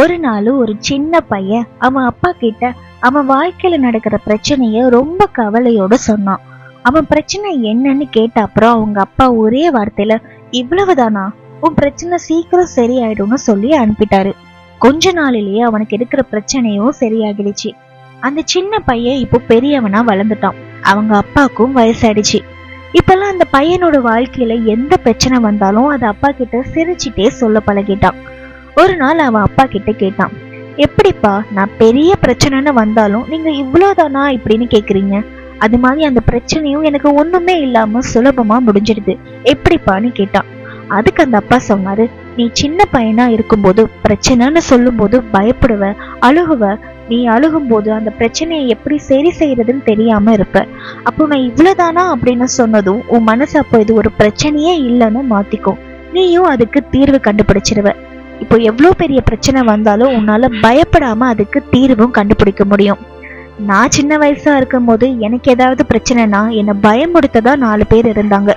ஒரு நாள் ஒரு சின்ன பையன் அவன் அப்பா கிட்ட அவன் வாழ்க்கையில நடக்கிற பிரச்சனைய ரொம்ப கவலையோட சொன்னான். அவன் பிரச்சனை என்னன்னு கேட்ட அப்புறம் அவங்க அப்பா ஒரே வார்த்தையில, இவ்வளவுதானா, உன் பிரச்சனை சீக்கிரம் சரியாயிடும்னு சொல்லி அனுப்பிட்டாரு. கொஞ்ச நாளிலேயே அவனுக்கு இருக்கிற பிரச்சனையும் சரியாகிடுச்சு. அந்த சின்ன பையன் இப்போ பெரியவனா வளர்ந்துட்டான். அவங்க அப்பாவுக்கும் வயசாயிடுச்சு. இப்பெல்லாம் அந்த பையனோட வாழ்க்கையில எந்த பிரச்சனை வந்தாலும் அது அப்பா கிட்ட சிரிச்சுட்டே சொல்ல பழகிட்டான். ஒரு நாள் அவன் அப்பா கிட்ட கேட்டான், எப்படிப்பா, நான் பெரிய பிரச்சனைன்னு வந்தாலும் நீங்க இவ்வளவுதானா இப்படின்னு கேக்குறீங்க? அது மாதிரி அந்த பிரச்சனையும் எனக்கு ஒண்ணுமே இல்லாம சுலபமா முடிஞ்சிடுது, எப்படிப்பான்னு கேட்டான். அதுக்கு அந்த அப்பா சொன்னாரு, நீ சின்ன பையனா இருக்கும்போது பிரச்சனைன்னு சொல்லும் போது பயப்படுவ, அழுகுவ. நீ அழுகும் போது அந்த பிரச்சனையை எப்படி சரி செய்யறதுன்னு தெரியாம இருப்ப. அப்போ நான் இவ்வளவுதானா அப்படின்னு சொன்னதும் உன் மனசு அப்போ இது ஒரு பிரச்சனையே இல்லைன்னு மாத்திக்கும். நீயும் அதுக்கு தீர்வு கண்டுபிடிச்சிருவ. இப்போ எவ்வளவு பெரிய பிரச்சனை வந்தாலும் உன்னால பயப்படாம அதுக்கு தீர்வும் கண்டுபிடிக்க முடியும். நான் சின்ன வயசா இருக்கும் போது எனக்கு ஏதாவது பிரச்சனைனா என்னை பயமுடுத்ததா 4 பேர் இருந்தாங்க.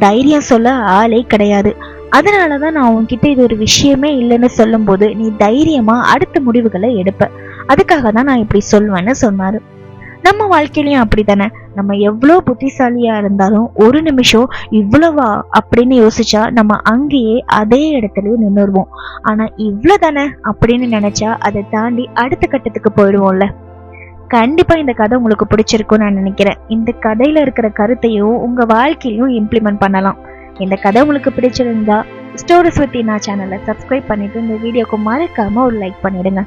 தைரியம் சொல்ல ஆளே கிடையாது. அதனாலதான் நான் உன்கிட்ட இது ஒரு விஷயமே இல்லைன்னு சொல்லும் போது நீ தைரியமா அடுத்த முடிவுகளை எடுப்ப. அதுக்காக தான் நான் இப்படி சொல்வேன்னு சொன்னாரு. நம்ம வாழ்க்கையிலயும் அப்படித்தானே. நம்ம எவ்வளவு புத்திசாலியா இருந்தாலும் ஒரு நிமிஷம் இவ்வளவா அப்படின்னு யோசிச்சா நம்ம அங்கேயே அதே இடத்துலயும் நின்றுடுவோம். ஆனா இவ்வளவுதானே அப்படின்னு நினைச்சா அதை தாண்டி அடுத்த கட்டத்துக்கு போயிடுவோம்ல. கண்டிப்பா இந்த கதை உங்களுக்கு பிடிச்சிருக்கும்னு நான் நினைக்கிறேன். இந்த கதையில இருக்கிற கருத்தையும் உங்க வாழ்க்கையிலும் இம்ப்ளிமெண்ட் பண்ணலாம். இந்த கதை உங்களுக்கு பிடிச்சிருந்தா ஸ்டோரிஸ் வித் இனா சேனலை சப்ஸ்கிரைப் பண்ணிட்டு இந்த வீடியோக்கு மறக்காம ஒரு லைக் பண்ணிடுங்க.